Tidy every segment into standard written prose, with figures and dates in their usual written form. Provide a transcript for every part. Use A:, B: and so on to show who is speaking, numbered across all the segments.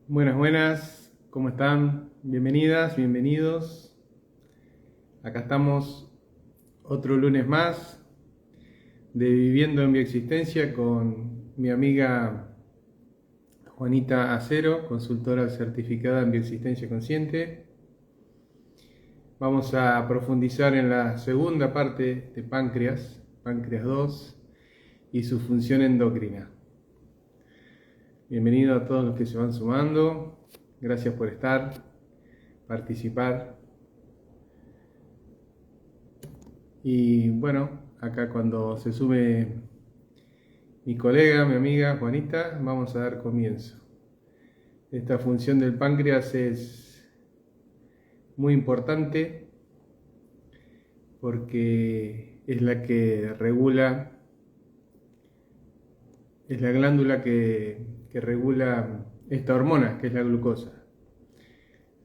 A: Buenas, buenas, ¿cómo están? Bienvenidas, bienvenidos. Acá estamos otro lunes más de Viviendo en Bioexistencia con mi amiga Juanita Acero, consultora certificada en bioexistencia consciente. Vamos a profundizar en la segunda parte de páncreas, páncreas 2 y su función endocrina. Bienvenido a todos los que se van sumando. Gracias por estar, participar. Y bueno, acá cuando se sume mi colega, mi amiga Juanita, vamos a dar comienzo. Esta función del páncreas es muy importante porque es la que regula, es la glándula que regula esta hormona, que es la glucosa.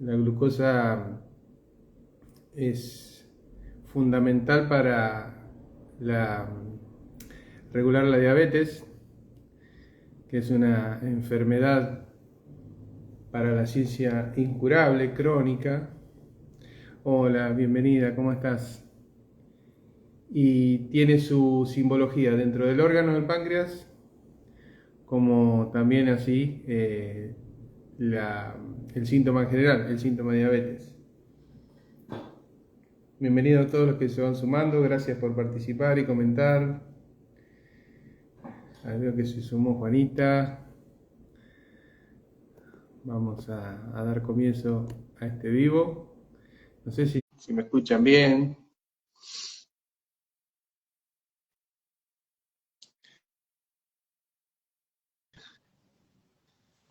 A: La glucosa es fundamental para la, regular la diabetes, que es una enfermedad para la ciencia incurable, crónica. Hola, bienvenida, ¿cómo estás? Y tiene su simbología dentro del órgano del páncreas, como también así el síntoma en general, el síntoma de diabetes. Bienvenido a todos los que se van sumando, gracias por participar y comentar. Veo que se sumó Juanita. Vamos a dar comienzo a este vivo. No sé si me escuchan bien.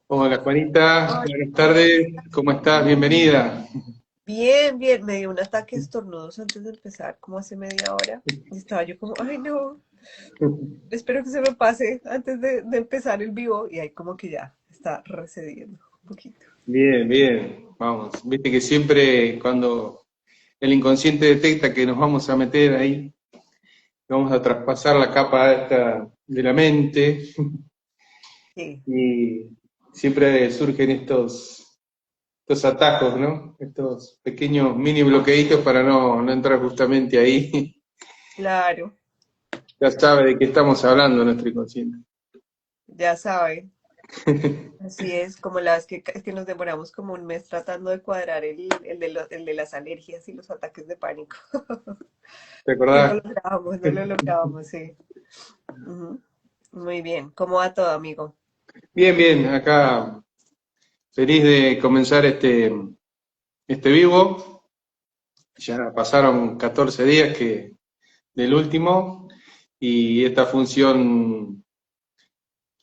A: Hola Juanita,
B: Hola,
A: buenas tardes, ¿cómo estás? Bienvenida.
B: bien, bien, me dio un ataque de estornudos antes de empezar, como hace media hora. Y estaba yo como, ay no, espero que se me pase antes de empezar el vivo. Y ahí como que ya está recediendo un poquito.
A: Bien, bien, vamos. Viste que siempre cuando el inconsciente detecta que nos vamos a meter ahí, vamos a traspasar la capa esta de la mente
B: Sí,
A: y siempre surgen estos atajos, ¿no? Estos pequeños mini bloqueitos para no entrar justamente ahí.
B: claro,
A: Ya sabe de qué estamos hablando nuestro inconsciente.
B: ya sabe. Así es, como es que nos demoramos como un mes tratando de cuadrar el de las alergias y los ataques de pánico.
A: ¿Te
B: Y
A: acordás?
B: no lo lográbamos, sí. Ujú. Muy bien, ¿cómo va todo, amigo?
A: Bien, bien, acá feliz de comenzar este vivo. Ya pasaron 14 días del último y esta función,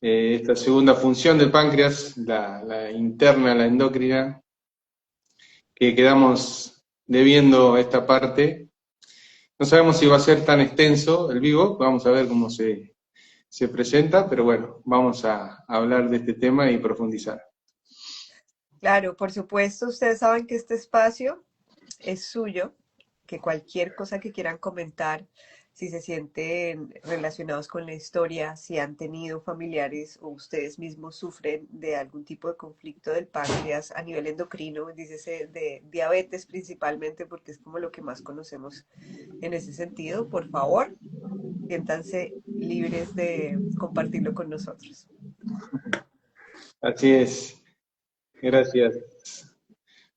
A: esta segunda función del páncreas, la interna, la endocrina, que quedamos debiendo esta parte. No sabemos si va a ser tan extenso el vivo, vamos a ver cómo se presenta, pero bueno, vamos a hablar de este tema y profundizar.
B: Claro, por supuesto, ustedes saben que este espacio es suyo, que cualquier cosa que quieran comentar, si se sienten relacionados con la historia, si han tenido familiares o ustedes mismos sufren de algún tipo de conflicto del páncreas a nivel endocrino, dícese de diabetes principalmente, porque es como lo que más conocemos en ese sentido, por favor, siéntanse libres de compartirlo con nosotros.
A: Así es, gracias.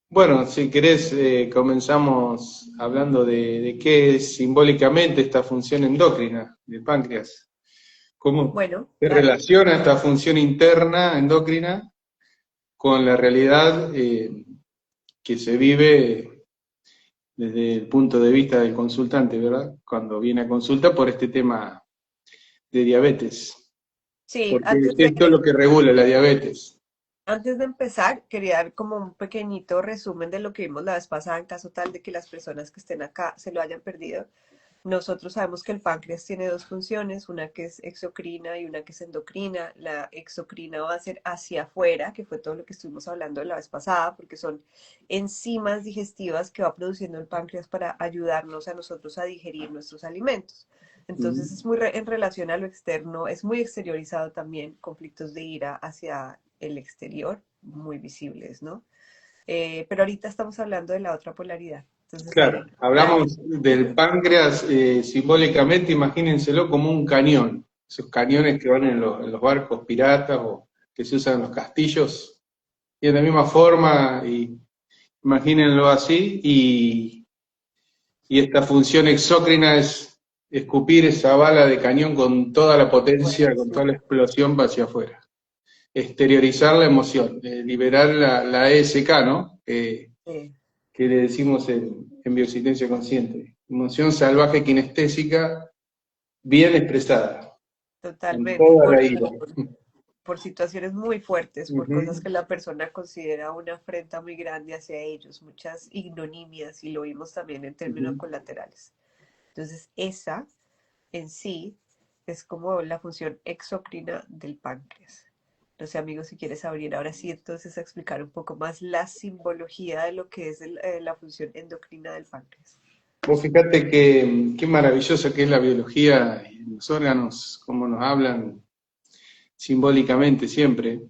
A: Bueno, si querés, comenzamos hablando de qué es simbólicamente esta función endocrina del páncreas. ¿Cómo
B: Bueno,
A: se
B: dale.
A: relaciona esta función interna endocrina con la realidad que se vive desde el punto de vista del consultante, ¿verdad? Cuando viene a consulta por este tema de diabetes.
B: Sí,
A: Porque es esto lo que regula la diabetes.
B: antes de empezar, quería dar como un pequeñito resumen de lo que vimos la vez pasada en caso tal de que las personas que estén acá se lo hayan perdido. Nosotros sabemos que el páncreas tiene dos funciones, una que es exocrina y una que es endocrina. La exocrina va a ser hacia afuera, que fue todo lo que estuvimos hablando la vez pasada, porque son enzimas digestivas que va produciendo el páncreas para ayudarnos a nosotros a digerir nuestros alimentos. Entonces es muy en relación a lo externo, es muy exteriorizado también, conflictos de ira hacia el exterior muy visibles, ¿no? Pero ahorita estamos hablando de la otra polaridad. Entonces,
A: Claro,
B: dale.
A: hablamos del páncreas simbólicamente, imagínenselo como un cañón, esos cañones que van en los barcos piratas o que se usan en los castillos, y de la misma forma, y imagínenlo así, y esta función exócrina es escupir esa bala de cañón con toda la potencia,
B: Bueno,
A: con toda
B: sí,
A: la explosión hacia afuera. Exteriorizar la emoción, liberar la ESK, ¿no?
B: sí,
A: Que le decimos en bioresistencia consciente. Emoción salvaje kinestésica bien expresada, con
B: totalmente.
A: toda la ira.
B: Por situaciones muy fuertes, por cosas
A: Ujú,
B: que la persona considera una afrenta muy grande hacia ellos, muchas ignominias, y lo vimos también en términos
A: ujú.
B: colaterales. Entonces, esa en sí es como la función exocrina del páncreas. No sé, amigos, si quieres abrir ahora sí, entonces a explicar un poco más la simbología de lo que es la función endocrina del páncreas.
A: Vos fijate que qué maravilloso que es la biología y los órganos, cómo nos hablan simbólicamente siempre.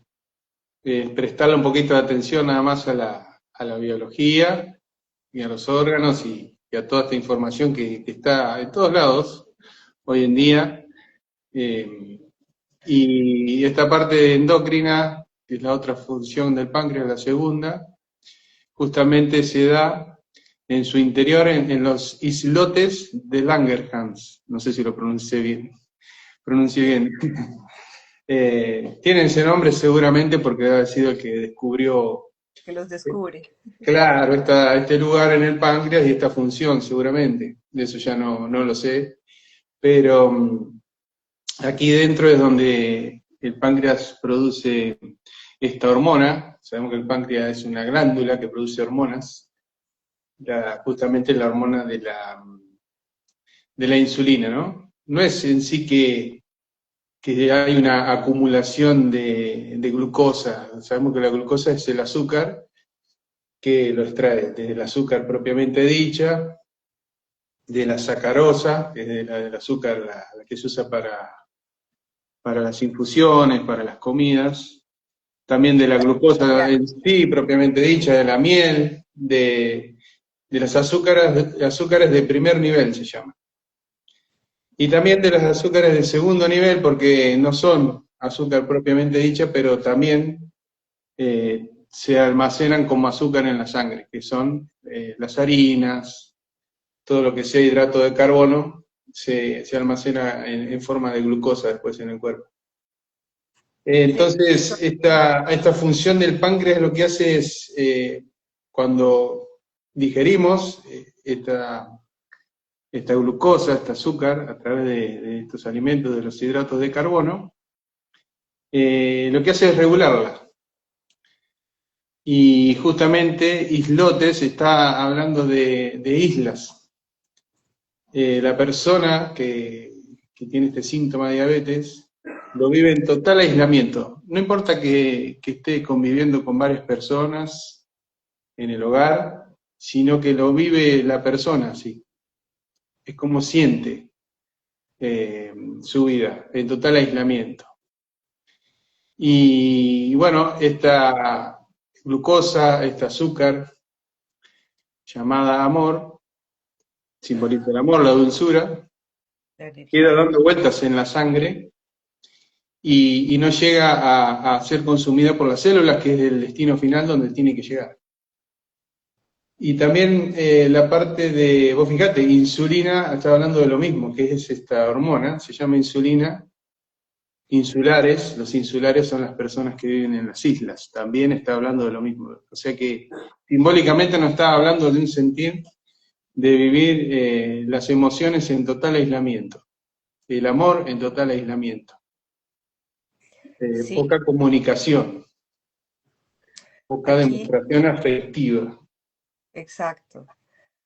A: Prestarle un poquito de atención nada más a la biología y a los órganos y a toda esta información que está en todos lados hoy en día. Eh, y esta parte endocrina, que es la otra función del páncreas, la segunda, justamente se da en su interior en los islotes de Langerhans. No sé si lo pronuncié bien. Pronuncie
B: Sí,
A: bien. Tienen ese nombre seguramente porque debe haber sido el que descubrió,
B: que los descubre.
A: claro, este lugar en el páncreas y esta función seguramente. De eso ya no lo sé. Pero aquí dentro es donde el páncreas produce esta hormona. Sabemos que el páncreas es una glándula que produce hormonas, justamente la hormona de la insulina, ¿no? No es en sí que hay una acumulación de glucosa. Sabemos que la glucosa es el azúcar que lo extrae desde el azúcar propiamente dicha, de la sacarosa, que es del azúcar la que se usa para las infusiones, para las comidas, también de la glucosa
B: Ya,
A: en sí, propiamente dicha, de la miel, de las azúcares de primer nivel se llama. Y también de las azúcares de segundo nivel, porque no son azúcar propiamente dicha, pero también se almacenan como azúcar en la sangre, que son las harinas, todo lo que sea hidrato de carbono, se almacena en forma de glucosa después en el cuerpo.
B: sí,
A: Entonces, esta función del páncreas lo que hace es, cuando digerimos esta glucosa, este azúcar, a través de estos alimentos, de los hidratos de carbono, lo que hace es regularla. Y justamente islotes está hablando de islas. La persona que tiene este síntoma de diabetes lo vive en total aislamiento. No importa que esté conviviendo con varias personas en el hogar, sino que lo vive la persona así. Es como siente su vida, en total aislamiento. Y bueno, esta glucosa, este azúcar llamada amor, simboliza el amor, la dulzura,
B: la
A: queda
B: energía.
A: dando vueltas en la sangre y no llega a ser consumida por las células, que es el destino final donde tiene que llegar. Y también la parte de, vos fijate, insulina, estaba hablando de lo mismo, que es esta hormona, se llama insulina. Insulares, los insulares son las personas que viven en las islas, también está hablando de lo mismo. O sea que simbólicamente no está hablando de un sentir de vivir las emociones en total aislamiento, el amor en total aislamiento,
B: Sí,
A: poca comunicación, poca
B: aquí,
A: demostración afectiva.
B: exacto.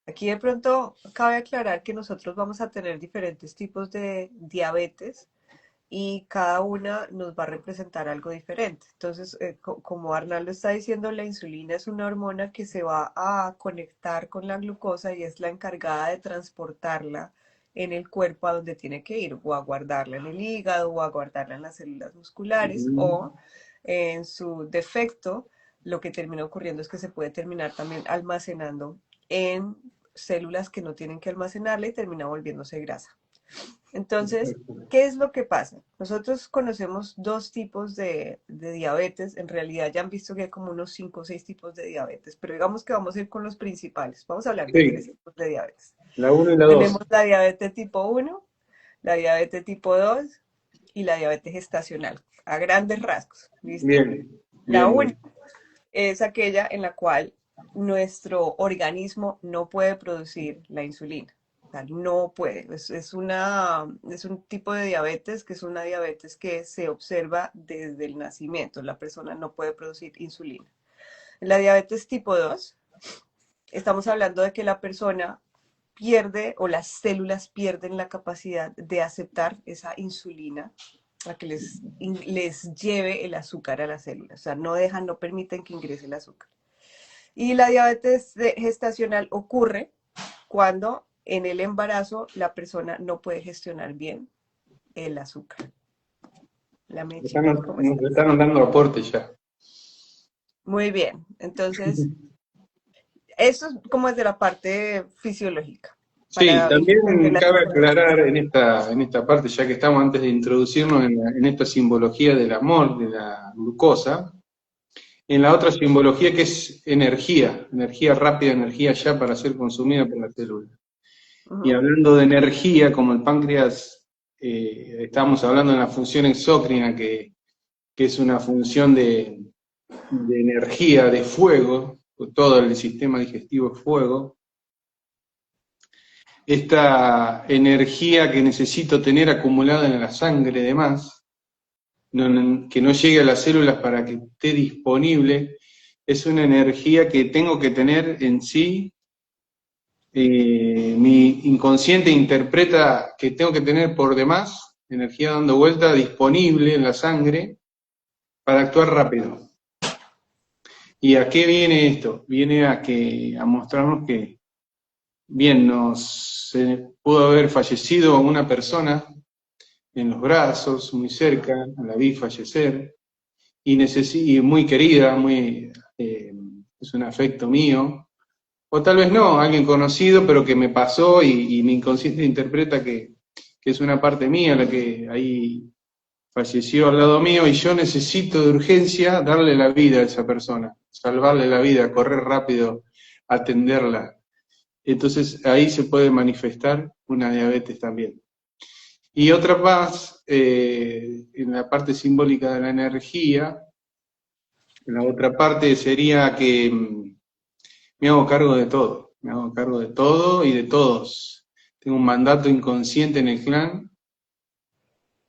B: Aquí de pronto cabe aclarar que nosotros vamos a tener diferentes tipos de diabetes y cada una nos va a representar algo diferente. Entonces, como Arnaldo está diciendo, la insulina es una hormona que se va a conectar con la glucosa y es la encargada de transportarla en el cuerpo a donde tiene que ir, o a guardarla en el hígado, o a guardarla en las células musculares,
A: Ujú.
B: o en su defecto, lo que termina ocurriendo es que se puede terminar también almacenando en células que no tienen que almacenarla y termina volviéndose grasa. Entonces, ¿qué es lo que pasa? Nosotros conocemos dos tipos de diabetes. En realidad ya han visto que hay como unos 5 o 6 tipos de diabetes, pero digamos que vamos a ir con los principales. Vamos a hablar de tres
A: Sí,
B: tipos de diabetes.
A: la uno y la
B: Tenemos
A: 2.
B: la diabetes tipo 1, la diabetes tipo 2 y la diabetes gestacional, a grandes rasgos. ¿Listo?
A: Bien,
B: La
A: bien,
B: 1
A: bien.
B: es aquella en la cual nuestro organismo no puede producir la insulina. O sea, no puede. Es un tipo de diabetes que es una diabetes que se observa desde el nacimiento. La persona no puede producir insulina. En la diabetes tipo 2 estamos hablando de que la persona pierde o las células pierden la capacidad de aceptar esa insulina a que les lleve el azúcar a las células. O sea, no dejan, no permiten que ingrese el azúcar. Y la diabetes gestacional ocurre cuando en el embarazo la persona no puede gestionar bien el azúcar. La Mechi, ¿cómo
A: Nos
B: estás?
A: están dando aporte ya.
B: Muy bien. Entonces, eso es como desde la parte fisiológica,
A: Sí,
B: para entender
A: también
B: las
A: cabe
B: diferencias.
A: aclarar en esta parte, ya que estamos antes de introducirnos en esta simbología del amor, de la glucosa, en la otra simbología que es energía, energía rápida, energía ya para ser consumida por la célula. Y
B: Ujú.
A: hablando de energía, como el páncreas, estamos hablando de la función exócrina, que es una función de energía, de fuego, todo el sistema digestivo es fuego. Esta energía que necesito tener acumulada en la sangre y demás, que no llegue a las células para que esté disponible, es una energía que tengo que tener en sí. Mi inconsciente interpreta que tengo que tener por demás energía dando vuelta disponible en la sangre para actuar rápido. ¿Y a qué viene esto? Viene a mostrarnos que, bien, se pudo haber fallecido una persona en los brazos, muy cerca, la vi fallecer, y muy querida, es un afecto mío, o tal vez no, alguien conocido, pero que me pasó y mi inconsciente interpreta que es una parte mía la que ahí falleció al lado mío y yo necesito de urgencia darle la vida a esa persona, salvarle la vida, correr rápido, atenderla. Entonces ahí se puede manifestar una diabetes también. Y otra más, en la parte simbólica de la energía, en la otra parte sería que me hago cargo de todo, me hago cargo de todo y de todos. Tengo un mandato inconsciente en el clan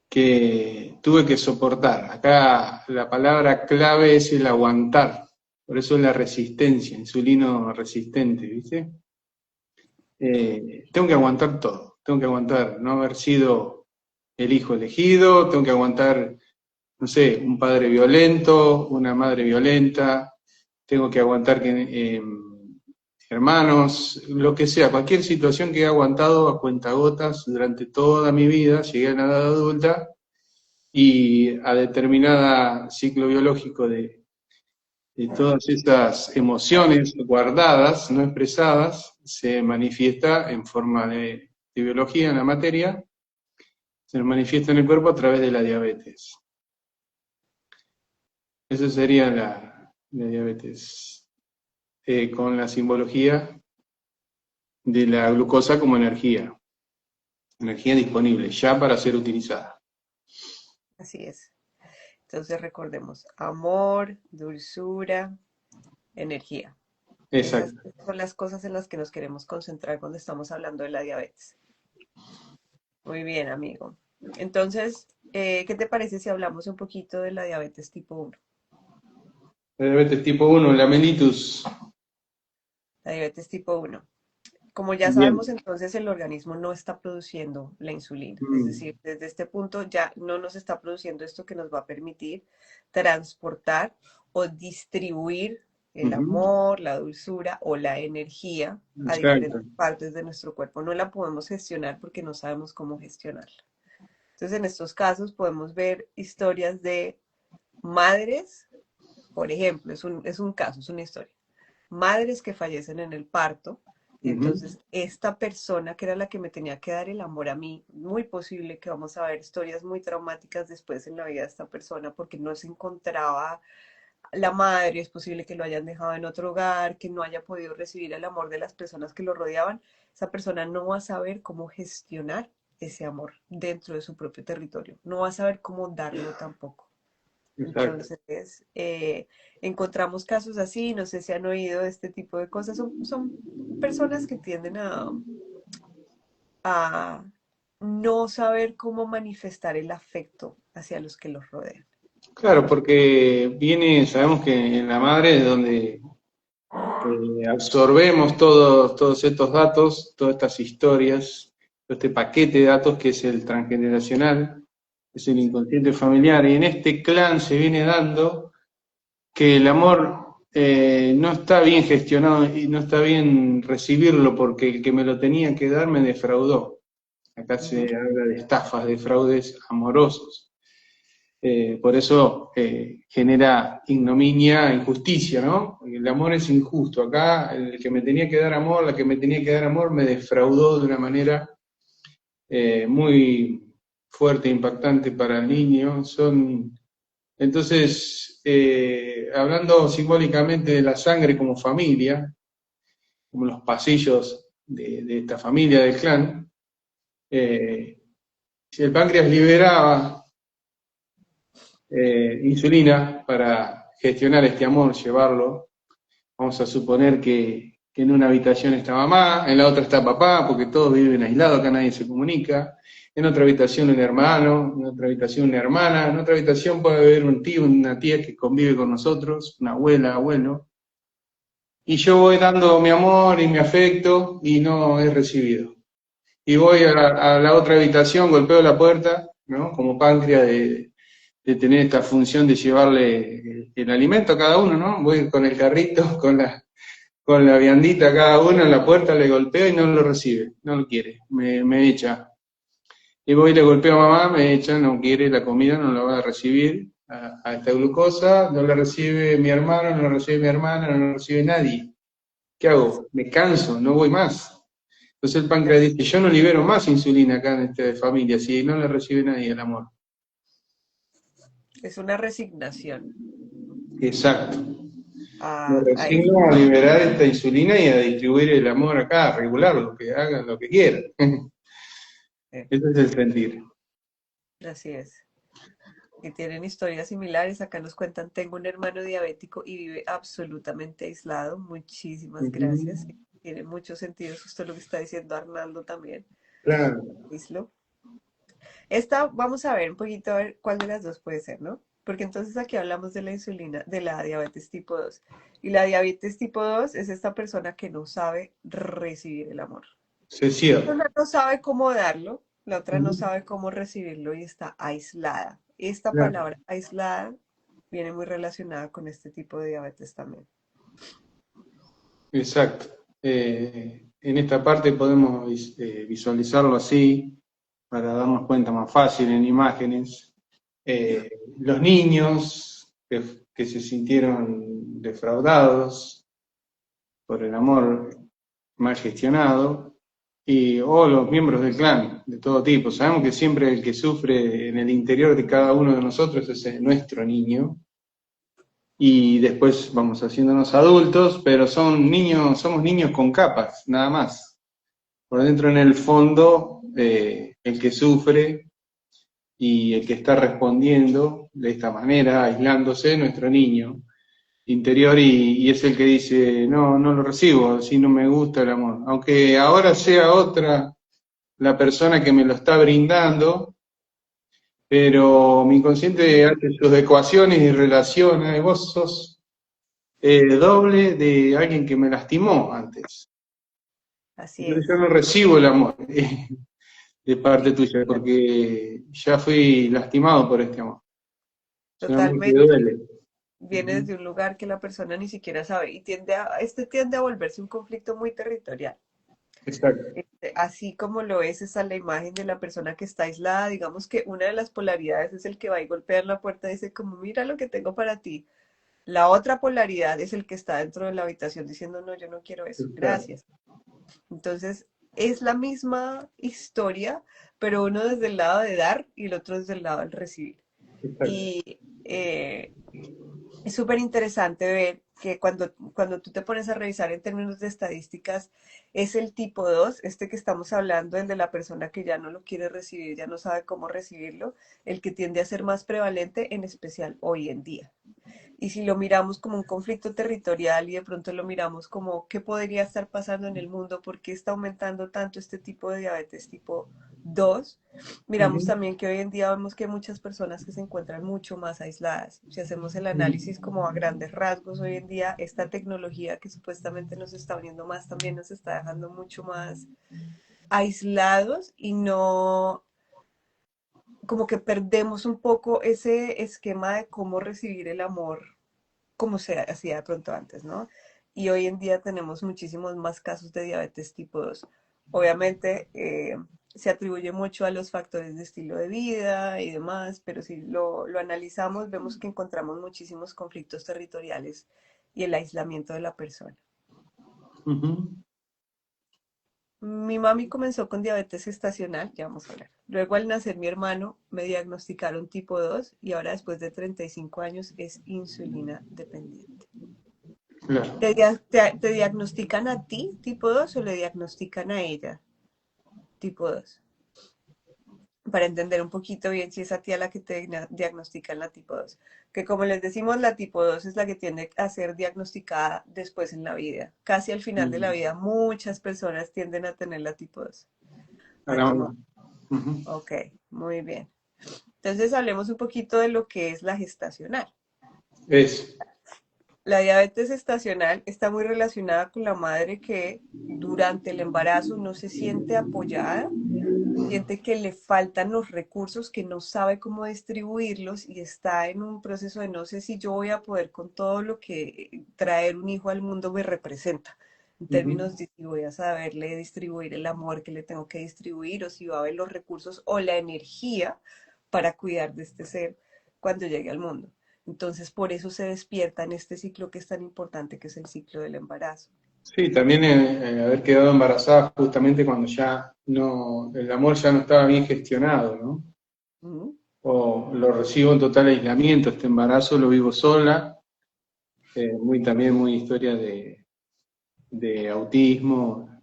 A: que tuve que soportar. Acá la palabra clave es el aguantar, por eso es la resistencia, insulino resistente, ¿viste? Tengo que aguantar todo, tengo que aguantar no haber sido el hijo elegido, tengo que aguantar, no sé, un padre violento, una madre violenta, tengo que aguantar hermanos, lo que sea, cualquier situación que he aguantado a cuentagotas durante toda mi vida, llegué a la edad adulta y a determinada ciclo biológico de todas esas emociones guardadas, no expresadas, se manifiesta en forma de biología en la materia, se manifiesta en el cuerpo a través de la diabetes. Eso sería la diabetes, con la simbología de la glucosa como energía disponible ya para ser utilizada.
B: Así es. Entonces recordemos, amor, dulzura, energía. Esas
A: Exacto.
B: son las cosas en las que nos queremos concentrar cuando estamos hablando de la diabetes. Muy bien, amigo. Entonces, ¿qué te parece si hablamos un poquito de la diabetes tipo 1?
A: La diabetes tipo 1, la mellitus.
B: La diabetes tipo 1. Como ya sabemos,
A: Bien.
B: entonces el organismo no está produciendo la insulina. Es
A: Mm.
B: decir, desde este punto ya no nos está produciendo esto que nos va a permitir transportar o distribuir el
A: Ujú.
B: amor, la dulzura o la energía a
A: Exacto.
B: diferentes partes de nuestro cuerpo. No la podemos gestionar porque no sabemos cómo gestionarla. Entonces, en estos casos podemos ver historias de Madres, por ejemplo, es un caso, es una historia. Madres que fallecen en el parto, y
A: Ujú.
B: entonces esta persona que era la que me tenía que dar el amor a mí, muy posible que vamos a ver historias muy traumáticas después en la vida de esta persona porque no se encontraba la madre, es posible que lo hayan dejado en otro hogar, que no haya podido recibir el amor de las personas que lo rodeaban. Esa persona no va a saber cómo gestionar ese amor dentro de su propio territorio, no va a saber cómo darlo tampoco.
A: Exacto.
B: Entonces, encontramos casos así, no sé si han oído de este tipo de cosas, son personas que tienden a no saber cómo manifestar el afecto hacia los que los rodean.
A: Claro, porque viene, sabemos que en la madre es donde absorbemos todos estos datos, todas estas historias, todo este paquete de datos que es el transgeneracional, es el inconsciente familiar, y en este clan se viene dando que el amor no está bien gestionado y no está bien recibirlo porque el que me lo tenía que dar me defraudó. Acá se
B: Ujú.
A: habla de estafas, de fraudes amorosos. Por eso genera ignominia, injusticia, ¿no? El amor es injusto. Acá el que me tenía que dar amor, la que me tenía que dar amor, me defraudó de una manera muy fuerte e impactante para el niño. Entonces, hablando simbólicamente de la sangre como familia, como los pasillos de esta familia del clan, eh, si el páncreas liberaba insulina para gestionar este amor, llevarlo. Vamos a suponer que en una habitación está mamá, en la otra está papá, porque todos viven aislados, acá nadie se comunica. En otra habitación un hermano, en otra habitación una hermana, en otra habitación puede haber un tío, una tía que convive con nosotros, una abuela, abuelo. Y yo voy dando mi amor y mi afecto y no es recibido. Y voy a la otra habitación, golpeo la puerta, ¿no? Como páncreas de tener esta función de llevarle el alimento a cada uno, ¿no? Voy con el carrito, con la viandita a cada uno en la puerta, le golpeo y no lo recibe, no lo quiere, me echa. Y voy y le golpeo a mamá, me echa, no quiere la comida, no la va a recibir a esta glucosa, no la recibe mi hermano, no la recibe mi hermana, no la recibe nadie. ¿Qué hago? Me canso, no voy más. Entonces el páncreas dice, yo no libero más insulina acá en esta familia, si no le recibe nadie el amor.
B: Es una resignación
A: Exacto. Me
B: a
A: resigno a liberar esta insulina y a distribuir el amor acá, a regularlo, que hagan lo que quieran.
B: eh,
A: Ese es el sentir.
B: así es. Que tienen historias similares. Acá nos cuentan, tengo un hermano diabético y vive absolutamente aislado. Muchísimas gracias.
A: Ujú.
B: Tiene mucho sentido justo lo que está diciendo Arnaldo también.
A: Claro,
B: Islo. Esta, vamos a ver un poquito a ver cuál de las dos puede ser, ¿no? Porque entonces aquí hablamos de la insulina, de la diabetes tipo 2. Y la diabetes tipo 2 es esta persona que no sabe recibir el amor.
A: se cierra.
B: Una no sabe cómo darlo, la otra no
A: Ujú.
B: sabe cómo recibirlo y está aislada. Esta
A: Claro,
B: palabra aislada viene muy relacionada con este tipo de diabetes también.
A: exacto. En esta parte podemos visualizarlo así, para darnos cuenta más fácil en imágenes. Eh, los niños que se sintieron defraudados por el amor mal gestionado, o los miembros del clan, de todo tipo. Sabemos que siempre el que sufre en el interior de cada uno de nosotros es nuestro niño, y después vamos haciéndonos adultos, pero son niños, somos niños con capas, nada más. Por dentro, en el fondo, el que sufre y el que está respondiendo de esta manera, aislándose, nuestro niño interior, y es el que dice, no, no lo recibo, así no me gusta el amor. Aunque ahora sea otra la persona que me lo está brindando, pero mi inconsciente hace sus ecuaciones y relaciona, y vos sos doble de alguien que me lastimó antes.
B: Así
A: Entonces yo
B: es,
A: no recibo el amor de parte tuya, porque ya fui lastimado por este amor. Es un amor que
B: totalmente.
A: duele.
B: Viene
A: Ujú.
B: desde un lugar que la persona ni siquiera sabe y este tiende a volverse un conflicto muy territorial.
A: Exacto.
B: así como lo es, esa es la imagen de la persona que está aislada. Digamos que una de las polaridades es el que va y golpea en la puerta y dice como, mira lo que tengo para ti. La otra polaridad es el que está dentro de la habitación diciendo, no, yo no quiero eso,
A: Claro,
B: gracias. Entonces, es la misma historia, pero uno desde el lado de dar y el otro desde el lado del recibir.
A: exacto.
B: Y es súper interesante ver que cuando tú te pones a revisar en términos de estadísticas, es el tipo 2 este que estamos hablando, el de la persona que ya no lo quiere recibir, ya no sabe cómo recibirlo, el que tiende a ser más prevalente, en especial hoy en día. Y si lo miramos como un conflicto territorial y de pronto lo miramos como qué podría estar pasando en el mundo, por qué está aumentando tanto este tipo de diabetes tipo 2, miramos
A: Ujú,
B: también que hoy en día vemos que hay muchas personas que se encuentran mucho más aisladas. Si hacemos el
A: ujú.
B: análisis como a grandes rasgos, hoy en día esta tecnología que supuestamente nos está uniendo más también nos está dejando mucho más aislados y no, como que perdemos un poco ese esquema de cómo recibir el amor como se hacía de pronto antes, ¿no? Y hoy en día tenemos muchísimos más casos de diabetes tipo 2. Obviamente se atribuye mucho a los factores de estilo de vida y demás, pero si lo analizamos vemos que encontramos muchísimos conflictos territoriales y el aislamiento de la persona.
A: Ujú.
B: Mi mami comenzó con diabetes estacional, ya vamos a hablar. Luego al nacer mi hermano me diagnosticaron tipo 2 y ahora después de 35 años es insulina dependiente.
A: Claro.
B: ¿Te diagnostican a ti tipo 2 o le diagnostican a ella tipo 2? Para entender un poquito bien si es a ti a la que te diagnostican la tipo 2. Que como les decimos, la tipo 2 es la que tiende a ser diagnosticada después en la vida. Casi al final de la
A: Mm,
B: vida, muchas personas tienden a tener la tipo 2. A tu
A: ahora,
B: mamá.
A: ujú.
B: Ok, muy bien. Entonces hablemos un poquito de lo que es la gestacional.
A: Es.
B: La diabetes estacional está muy relacionada con la madre que durante el embarazo no se siente apoyada, siente que le faltan los recursos, que no sabe cómo distribuirlos y está en un proceso de no sé si yo voy a poder con todo lo que traer un hijo al mundo me representa. En
A: Ujú.
B: términos de si voy a saberle distribuir el amor que le tengo que distribuir o si va a haber los recursos o la energía para cuidar de este ser cuando llegue al mundo. Entonces, por eso se despierta en este ciclo que es tan importante, que es el ciclo del embarazo.
A: Sí, también haber quedado embarazada justamente cuando ya no, el amor ya no estaba bien gestionado, ¿no?
B: ¿Mm?
A: O lo recibo en total aislamiento, este embarazo lo vivo sola, muy también muy historia de autismo,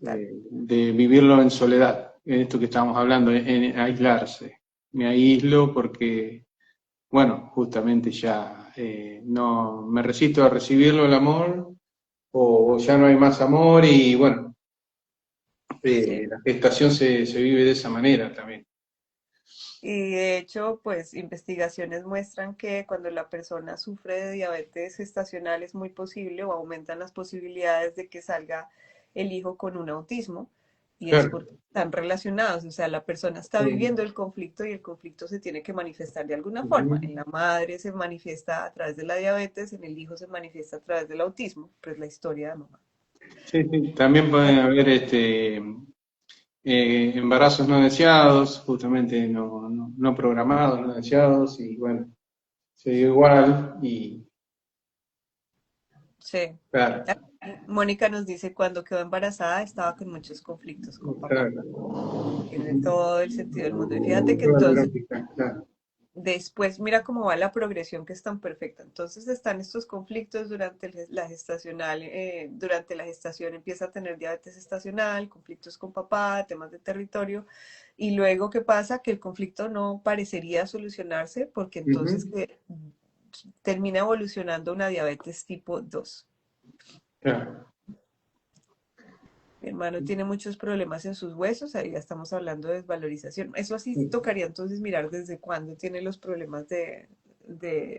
B: Tal.
A: de vivirlo en soledad, en esto que estábamos hablando, en aislarse. Me aíslo porque, bueno, justamente ya no me resisto a recibirlo el amor, o ya no hay más amor, y bueno,
B: Sí.
A: la gestación se vive de esa manera también.
B: Y de hecho, pues investigaciones muestran que cuando la persona sufre de diabetes gestacional es muy posible o aumentan las posibilidades de que salga el hijo con un autismo y es
A: Claro.
B: porque están relacionados, o sea, la persona está
A: Sí.
B: viviendo el conflicto y el conflicto se tiene que manifestar de alguna forma.
A: Ujú.
B: En la madre se manifiesta a través de la diabetes, en el hijo se manifiesta a través del autismo, pues la historia de mamá.
A: Sí, sí. También pueden haber embarazos no deseados, justamente no programados, no deseados, y bueno, se dio igual, y
B: Sí.
A: claro,
B: Aquí Mónica nos dice, cuando quedó embarazada estaba con muchos conflictos con papá.
A: claro.
B: Tiene todo el sentido del mundo. Y fíjate que
A: Toda la
B: entonces,
A: lógica, claro.
B: después, mira cómo va la progresión que es tan perfecta. Entonces están estos conflictos durante la gestacional, durante la gestación empieza a tener diabetes estacional, conflictos con papá, temas de territorio, y luego, ¿qué pasa? Que el conflicto no parecería solucionarse porque entonces
A: Ujú.
B: termina evolucionando una diabetes tipo 2.
A: Claro.
B: Mi hermano tiene muchos problemas en sus huesos, ahí ya estamos hablando de desvalorización. Eso así tocaría entonces mirar desde cuándo tiene los problemas de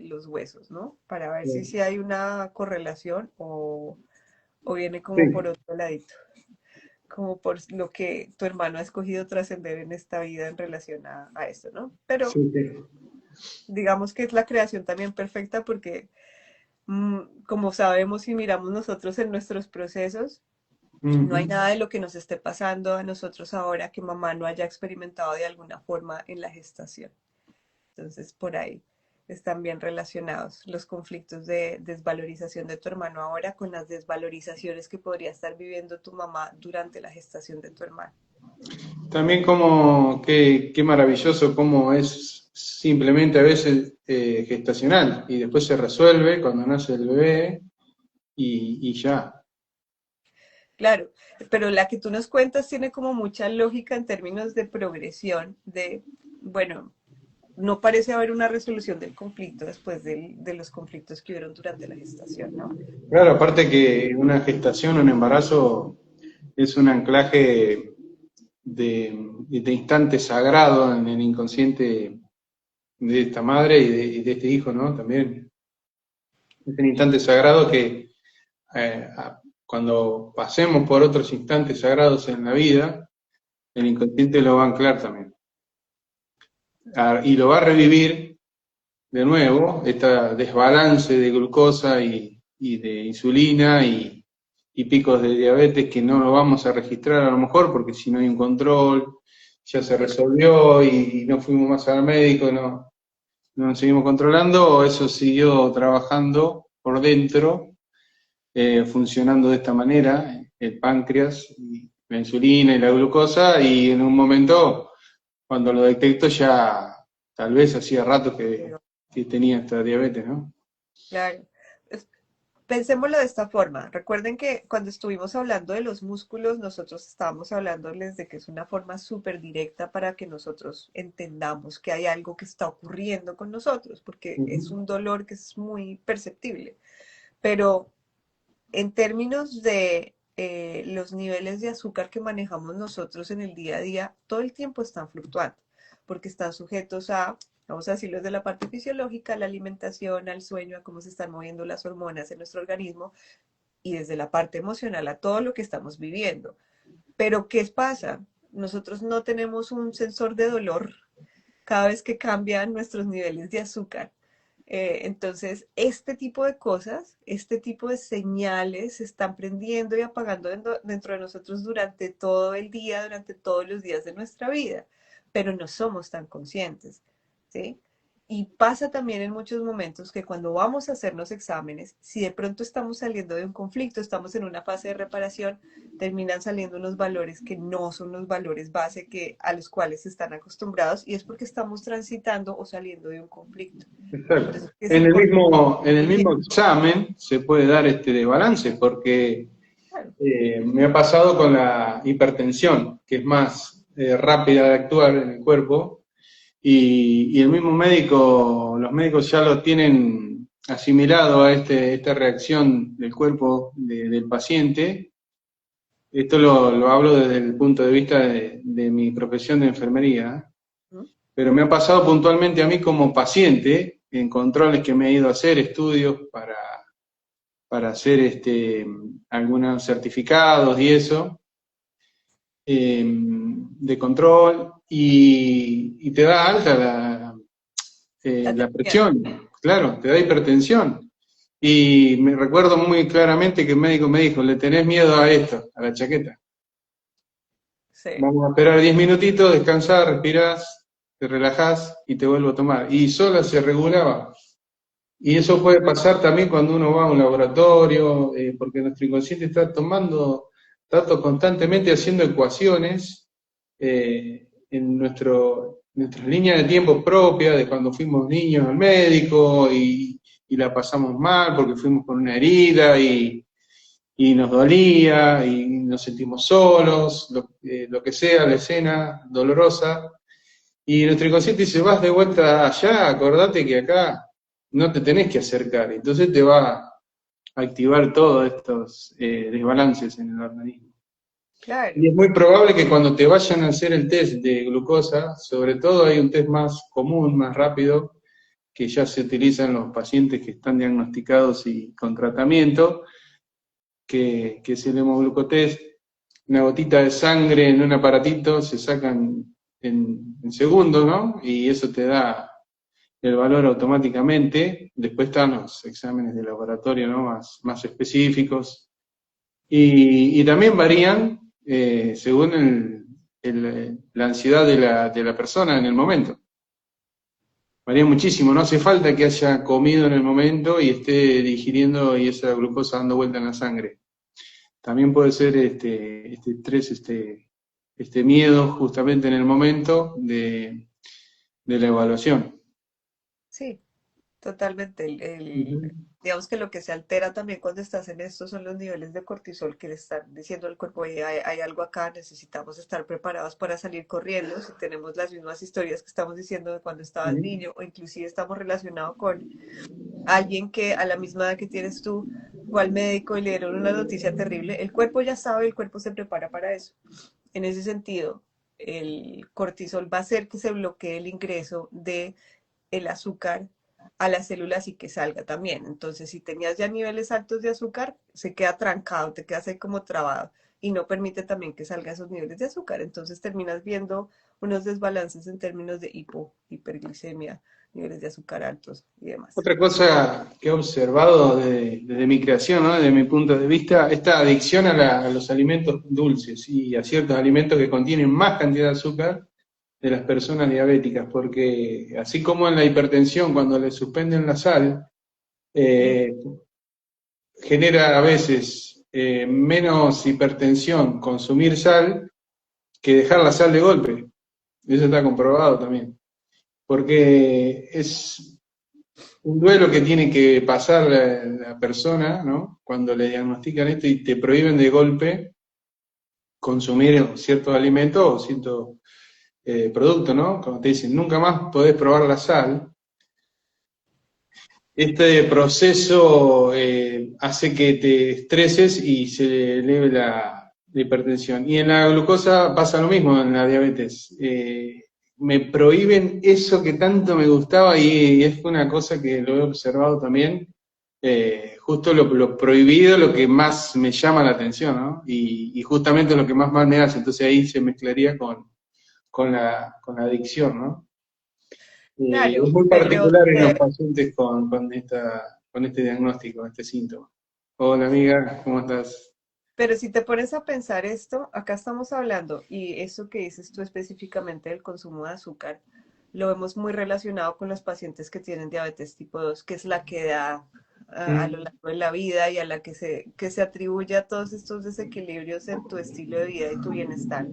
B: los huesos, ¿no? Para ver si hay una correlación o viene como por
A: Sí,
B: otro ladito, como por lo que tu hermano ha escogido trascender en esta vida en relación a esto, ¿no? Pero
A: sí, sí.
B: digamos que es la creación también perfecta porque, como sabemos y miramos nosotros en nuestros procesos, No hay
A: Ujú.
B: nada de lo que nos esté pasando a nosotros ahora que mamá no haya experimentado de alguna forma en la gestación. Entonces, por ahí están bien relacionados los conflictos de desvalorización de tu hermano ahora con las desvalorizaciones que podría estar viviendo tu mamá durante la gestación de tu hermano.
A: También como, qué maravilloso cómo es simplemente a veces gestacional y después se resuelve cuando nace el bebé y ya.
B: Claro, pero la que tú nos cuentas tiene como mucha lógica en términos de progresión, de, bueno, no parece haber una resolución del conflicto después de los conflictos que hubieron durante la gestación, ¿no?
A: Claro, aparte que una gestación, un embarazo es un anclaje de instante sagrado en el inconsciente de esta madre y de este hijo, ¿no? También es un instante sagrado que cuando pasemos por otros instantes sagrados en la vida, el inconsciente lo va a anclar también. Y lo va a revivir de nuevo, este desbalance de glucosa y de insulina y picos de diabetes que no lo vamos a registrar a lo mejor porque si no hay un control, ya se resolvió y no fuimos más al médico, no nos seguimos controlando, o eso siguió trabajando por dentro, funcionando de esta manera, el páncreas, y la insulina y la glucosa, y en un momento, cuando lo detecto, ya tal vez hacía rato que tenía esta diabetes, ¿no?
B: Claro. Es- Pensémoslo de esta forma. Recuerden que cuando estuvimos hablando de los músculos, nosotros estábamos hablándoles de que es una forma súper directa para que nosotros entendamos que hay algo que está ocurriendo con nosotros, porque es
A: Ujú.
B: un dolor que es muy perceptible. Pero en términos de los niveles de azúcar que manejamos nosotros en el día a día, todo el tiempo están fluctuando, porque están sujetos a, vamos a decirlo desde la parte fisiológica, a la alimentación, al sueño, a cómo se están moviendo las hormonas en nuestro organismo, y desde la parte emocional a todo lo que estamos viviendo. Pero, ¿qué pasa? Nosotros no tenemos un sensor de dolor cada vez que cambian nuestros niveles de azúcar. Entonces, este tipo de cosas, este tipo de señales se están prendiendo y apagando dentro de nosotros durante todo el día, durante todos los días de nuestra vida, pero no somos tan conscientes, ¿sí? Y pasa también en muchos momentos que cuando vamos a hacernos exámenes, si de pronto estamos saliendo de un conflicto, estamos en una fase de reparación, terminan saliendo unos valores que no son los valores base a los cuales están acostumbrados y es porque estamos transitando o saliendo de un conflicto.
A: Exacto.
B: Entonces, es importante.
A: En el mismo examen se puede dar este desbalance, porque
B: Claro,
A: me ha pasado con la hipertensión, que es más rápida de actuar en el cuerpo, y el mismo médico, los médicos ya lo tienen asimilado a esta reacción del cuerpo del paciente. Esto lo hablo desde el punto de vista de mi profesión de enfermería,
B: ¿no?
A: pero me ha pasado puntualmente a mí como paciente, en controles que me he ido a hacer, estudios para hacer algunos certificados y eso, de control, y te da alta
B: La
A: la
B: tensión.
A: presión, claro, te da hipertensión. Y me recuerdo muy claramente que el médico me dijo, le tenés miedo a esto, a la chaqueta.
B: Sí,
A: Vamos a esperar 10 minutitos, descansar, respirás, te relajás y te vuelvo a tomar. Y sola se regulaba. Y eso puede pasar también cuando uno va a un laboratorio, porque nuestro inconsciente está tomando datos constantemente, haciendo ecuaciones en nuestra línea de tiempo propia de cuando fuimos niños al médico y la pasamos mal porque fuimos con una herida y nos dolía y nos sentimos solos, lo que sea, la escena dolorosa. Y nuestro inconsciente dice, vas de vuelta allá, acordate que acá no te tenés que acercar. Entonces te va a activar todos estos desbalances en el organismo. Y
B: claro.
A: es muy probable que cuando te vayan a hacer el test de glucosa, sobre todo hay un test más común, más rápido, que ya se utiliza en los pacientes que están diagnosticados y con tratamiento, que es el hemoglucotest, una gotita de sangre en un aparatito, se sacan en segundos, ¿no? Y eso te da el valor automáticamente. Después están los exámenes de laboratorio, ¿no? Más específicos, Y también varían según la ansiedad de la persona en el momento. Varía muchísimo, no hace falta que haya comido en el momento y esté digiriendo y esa glucosa dando vuelta en la sangre. También puede ser este estrés, este miedo justamente en el momento de la evaluación.
B: Sí, totalmente.
A: Ujú.
B: Digamos que lo que se altera también cuando estás en esto son los niveles de cortisol que le están diciendo al cuerpo: "Oye, hay algo acá, necesitamos estar preparados para salir corriendo". Si tenemos las mismas historias que estamos diciendo de cuando estabas
A: Ujú.
B: niño, o inclusive estamos relacionados con alguien que a la misma edad que tienes tú fue al médico y le dieron una noticia terrible, el cuerpo ya sabe, el cuerpo se prepara para eso. En ese sentido, el cortisol va a hacer que se bloquee el ingreso de el azúcar a las células y que salga también. Entonces, si tenías ya niveles altos de azúcar, se queda trancado, te quedas ahí como trabado y no permite también que salga esos niveles de azúcar. Entonces terminas viendo unos desbalances en términos de hiperglicemia, niveles de azúcar altos y demás.
A: Otra cosa que he observado desde mi creación, ¿no? Desde mi punto de vista, esta adicción a los alimentos dulces y a ciertos alimentos que contienen más cantidad de azúcar de las personas diabéticas, porque así como en la hipertensión, cuando le suspenden la sal,
B: Mm.
A: eh, genera a veces menos hipertensión consumir sal que dejar la sal de golpe. Eso está comprobado también, porque es un duelo que tiene que pasar la persona, ¿no? Cuando le diagnostican esto y te prohíben de golpe consumir ciertos alimentos o ciertos productos, ¿no? Cuando te dicen nunca más podés probar la sal, este proceso hace que te estreses y se eleve la hipertensión. Y en la glucosa pasa lo mismo, en la diabetes. Me prohíben eso que tanto me gustaba y es una cosa que lo he observado también. Justo lo prohibido, lo que más me llama la atención, ¿no? Y justamente lo que más mal me hace. Entonces ahí se mezclaría con la adicción, ¿no? Es
B: Claro,
A: muy
B: pero
A: particular en los pacientes con este diagnóstico, este síntoma. Hola
B: sí.
A: amiga, ¿cómo estás?
B: Pero si te pones a pensar esto, acá estamos hablando, y eso que dices tú específicamente del consumo de azúcar, lo vemos muy relacionado con los pacientes que tienen diabetes tipo 2, que es la que da a lo
A: Mm,
B: largo de la vida y a la que se atribuye a todos estos desequilibrios en tu estilo de vida y tu bienestar.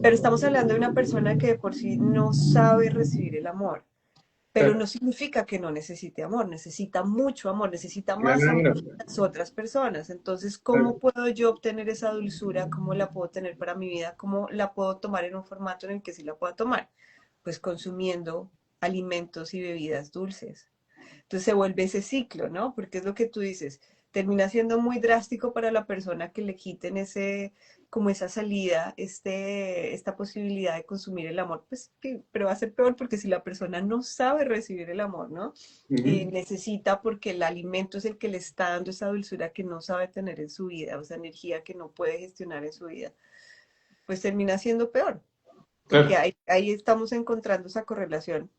B: Pero estamos hablando de una persona que de por sí no sabe recibir el amor, pero
A: claro,
B: no significa que no necesite amor, necesita mucho amor, necesita más amor
A: claro,
B: que las otras personas. Entonces, ¿cómo
A: claro.
B: puedo yo obtener esa dulzura? ¿Cómo la puedo tener para mi vida? ¿Cómo la puedo tomar en un formato en el que sí la pueda tomar? Pues consumiendo alimentos y bebidas dulces. Entonces se vuelve ese ciclo, ¿no? Porque es lo que tú dices, termina siendo muy drástico para la persona que le quiten ese, como esa salida, esta posibilidad de consumir el amor, pues, pero va a ser peor porque si la persona no sabe recibir el amor, ¿no? Y
A: Ujú,
B: necesita porque el alimento es el que le está dando esa dulzura que no sabe tener en su vida, o esa energía que no puede gestionar en su vida, pues termina siendo peor, porque
A: claro.
B: ahí estamos encontrando esa correlación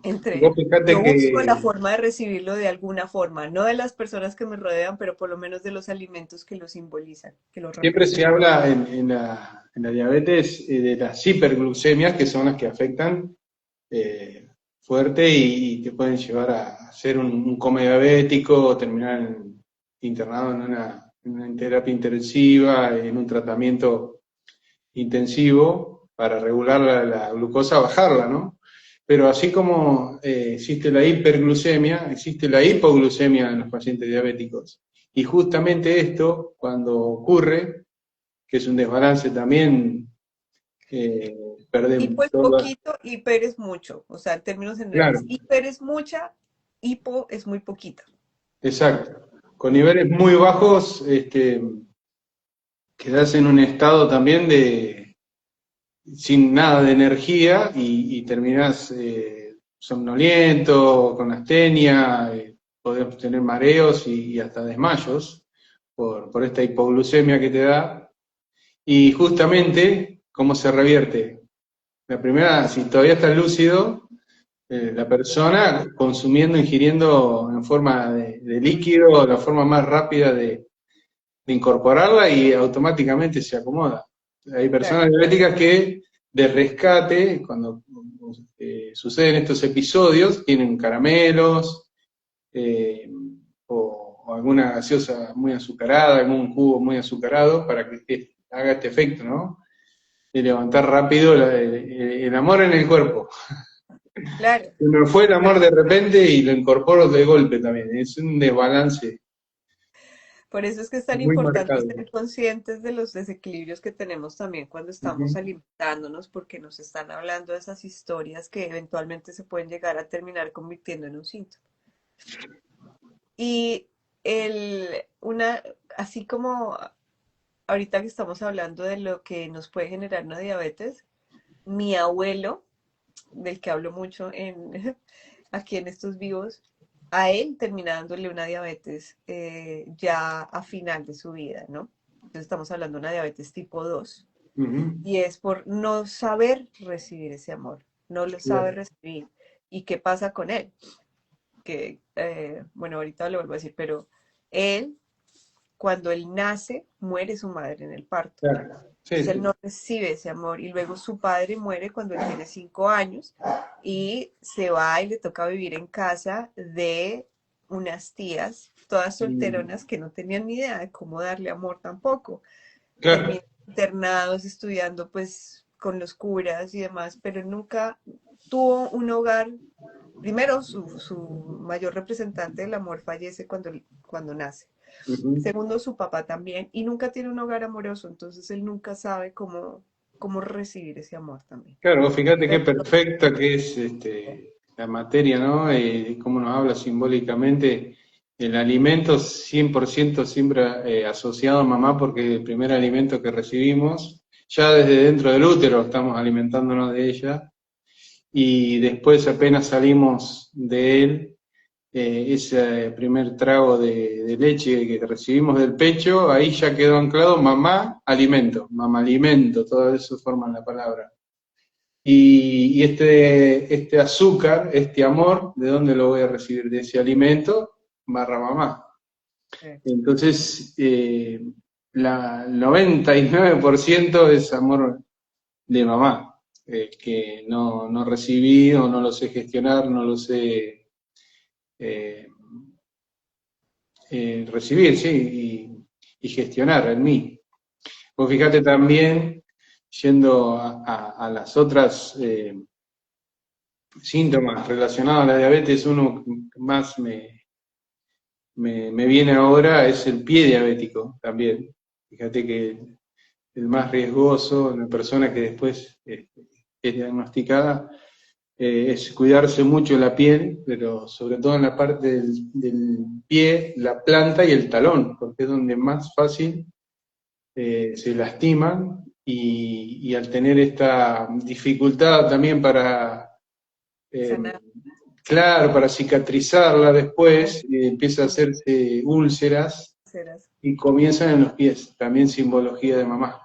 B: entre
A: Vos fijate
B: yo
A: que
B: busco la forma de recibirlo de alguna forma, no de las personas que me rodean, pero por lo menos de los alimentos que lo simbolizan, que lo
A: siempre se
B: representan.
A: habla en la diabetes de las hiperglucemias, que son las que afectan eh, fuerte y te pueden llevar a ser un coma diabético o terminar internado en una terapia intensiva, en un tratamiento intensivo para regular la glucosa, bajarla, ¿no? Pero así como existe la hiperglucemia, existe la hipoglucemia en los pacientes diabéticos. Y justamente esto, cuando ocurre, que es un desbalance también, eh,
B: Hipo
A: perdemos
B: es
A: toda.
B: poquito, hiper es mucho, o sea, en términos
A: Claro,
B: generales, hiper es mucha, hipo es muy poquita.
A: exacto. Con niveles muy bajos, quedás en un estado también sin nada de energía y terminás somnoliento, con astenia, podés tener mareos y hasta desmayos por esta hipoglucemia que te da. Y justamente, ¿cómo se revierte? La primera, si todavía estás lúcido, la persona consumiendo, ingiriendo en forma de líquido, la forma más rápida incorporarla y automáticamente se acomoda. Hay personas
B: Claro,
A: diabéticas que de rescate, cuando suceden estos episodios, tienen caramelos eh, o alguna gaseosa muy azucarada, algún jugo muy azucarado para que haga este efecto, ¿no? De levantar rápido el amor en el cuerpo.
B: claro.
A: Se me fue el amor de repente y lo incorporo de golpe también. Es un desbalance
B: Por eso es que es tan
A: muy
B: importante
A: marcado.
B: ser conscientes de los desequilibrios que tenemos también cuando estamos
A: Ujú.
B: alimentándonos, porque nos están hablando de esas historias que eventualmente se pueden llegar a terminar convirtiendo en un síntoma. Y una, así como ahorita que estamos hablando de lo que nos puede generar una diabetes, mi abuelo, del que hablo mucho aquí en estos vivos, a él termina dándole una diabetes ya a final de su vida, ¿no? Entonces estamos hablando de una diabetes tipo 2
A: Ujú.
B: y es por no saber recibir ese amor, no lo sabe
A: Claro.
B: recibir. ¿Y qué pasa con él? Que, bueno, ahorita lo vuelvo a decir, pero él, cuando él nace, muere su madre en el parto.
A: Claro. Sí,
B: Entonces él
A: sí.
B: no recibe ese amor y luego su padre muere cuando él tiene 5 años y se va y le toca vivir en casa de unas tías, todas
A: Mm.
B: solteronas que no tenían ni idea de cómo darle amor tampoco.
A: Claro.
B: Terminan internados estudiando pues con los curas y demás, pero nunca tuvo un hogar. Primero, su mayor representante del amor fallece cuando nace.
A: Ujú.
B: Segundo, su papá también, y nunca tiene un hogar amoroso, entonces él nunca sabe cómo recibir ese amor también.
A: Claro, vos fíjate qué
B: Pero
A: perfecta que es la materia, ¿no? Cómo nos habla simbólicamente. El alimento 100% siempre asociado a mamá, porque el primer alimento que recibimos, ya desde dentro del útero estamos alimentándonos de ella, y después apenas salimos de él, ese primer trago de leche que recibimos del pecho, ahí ya quedó anclado mamá, alimento, mamá alimento, todo eso forman la palabra. Y este azúcar, este amor, ¿de dónde lo voy a recibir? De ese alimento barra mamá.
B: correcto.
A: Entonces, el 99% es amor de mamá, que no recibí o no lo sé gestionar, no lo sé eh, recibir, sí, y gestionar en mí. Vos fíjate también, yendo a las otras síntomas relacionados a la diabetes, uno que más me viene ahora es el pie diabético también. Fíjate que el más riesgoso en la persona que después es diagnosticada es cuidarse mucho la piel, pero sobre todo en la parte del pie, la planta y el talón, porque es donde más fácil se lastiman y al tener esta dificultad también para, eh,
B: Sanar
A: claro, para cicatrizarla después, empieza a
B: las
A: hacerse úlceras
B: úlceras.
A: y comienzan en los pies, también simbología de mamá.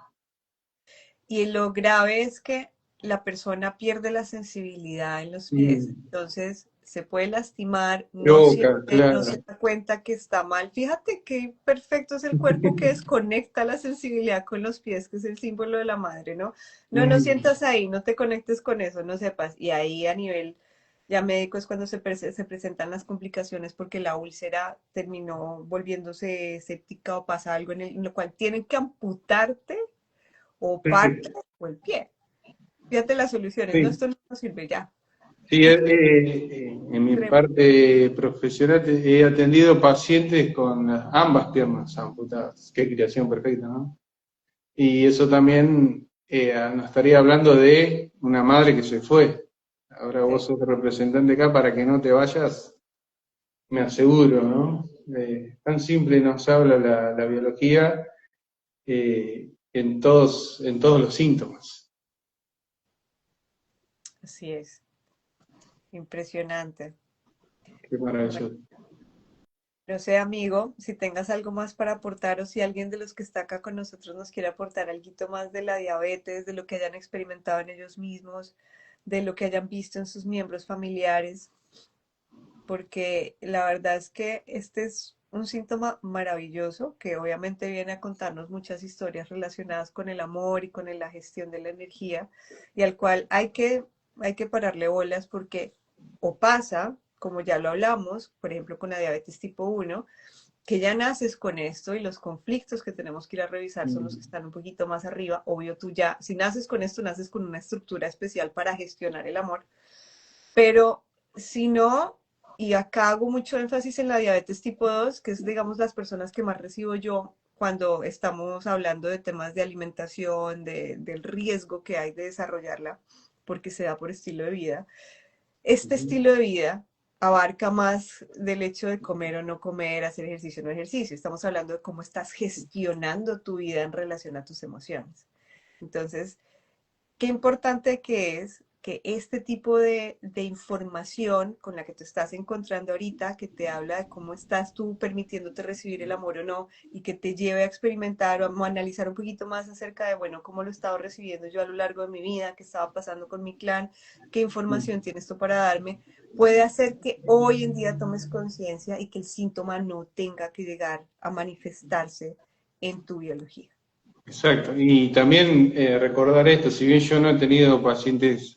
B: Y lo grave es que la persona pierde la sensibilidad en los pies,
A: Mm,
B: entonces se puede lastimar, no
A: choca,
B: siente, no
A: claro.
B: se da cuenta que está mal. Fíjate qué perfecto es el cuerpo que desconecta la sensibilidad con los pies, que es el símbolo de la madre, ¿no? No, no
A: Mm,
B: sientas ahí, no te conectes con eso, no sepas. Y ahí a nivel ya médico es cuando se presentan las complicaciones porque la úlcera terminó volviéndose séptica o pasa algo en lo cual tienen que amputarte o parte o el pie. Fíjate las soluciones, no,
A: sí.
B: esto no nos sirve ya.
A: Sí, en mi
B: Extremo.
A: parte profesional he atendido pacientes con ambas piernas amputadas. Qué creación perfecta, ¿no? Y eso también nos estaría hablando de una madre que se fue. Ahora vos
B: Sí.
A: sos representante acá para que no te vayas, me aseguro, ¿no? Tan simple nos habla la biología en todos los síntomas.
B: Así es, impresionante.
A: Qué
B: Bueno,
A: maravilloso.
B: no sé, amigo, si tengas algo más para aportar o si alguien de los que está acá con nosotros nos quiere aportar algo más de la diabetes, de lo que hayan experimentado en ellos mismos, de lo que hayan visto en sus miembros familiares, porque la verdad es que este es un síntoma maravilloso que obviamente viene a contarnos muchas historias relacionadas con el amor y con la gestión de la energía y al cual hay que pararle bolas porque o pasa, como ya lo hablamos, por ejemplo con la diabetes tipo uno, que ya naces con esto y los conflictos que tenemos que ir a revisar son los que
A: Mm.
B: están un poquito más arriba. Obvio, tú ya, si naces con esto, naces con una estructura especial para gestionar el amor, pero si no, y acá hago mucho énfasis en la diabetes tipo 2 que es, digamos, las personas que más recibo yo cuando estamos hablando de temas de alimentación, del riesgo que hay de desarrollarla, porque se da por estilo de vida. Este
A: Ujú.
B: estilo de vida abarca más del hecho de comer o no comer, hacer ejercicio o no ejercicio. Estamos hablando de cómo estás gestionando tu vida en relación a tus emociones. Entonces, qué importante que es que este tipo de información con la que te estás encontrando ahorita, que te habla de cómo estás tú permitiéndote recibir el amor o no, y que te lleve a experimentar o a analizar un poquito más acerca de, bueno, cómo lo he estado recibiendo yo a lo largo de mi vida, qué estaba pasando con mi clan, qué información tiene esto para darme, puede hacer que hoy en día tomes conciencia y que el síntoma no tenga que llegar a manifestarse en tu biología.
A: Exacto. Y también recordar esto, si bien yo no he tenido pacientes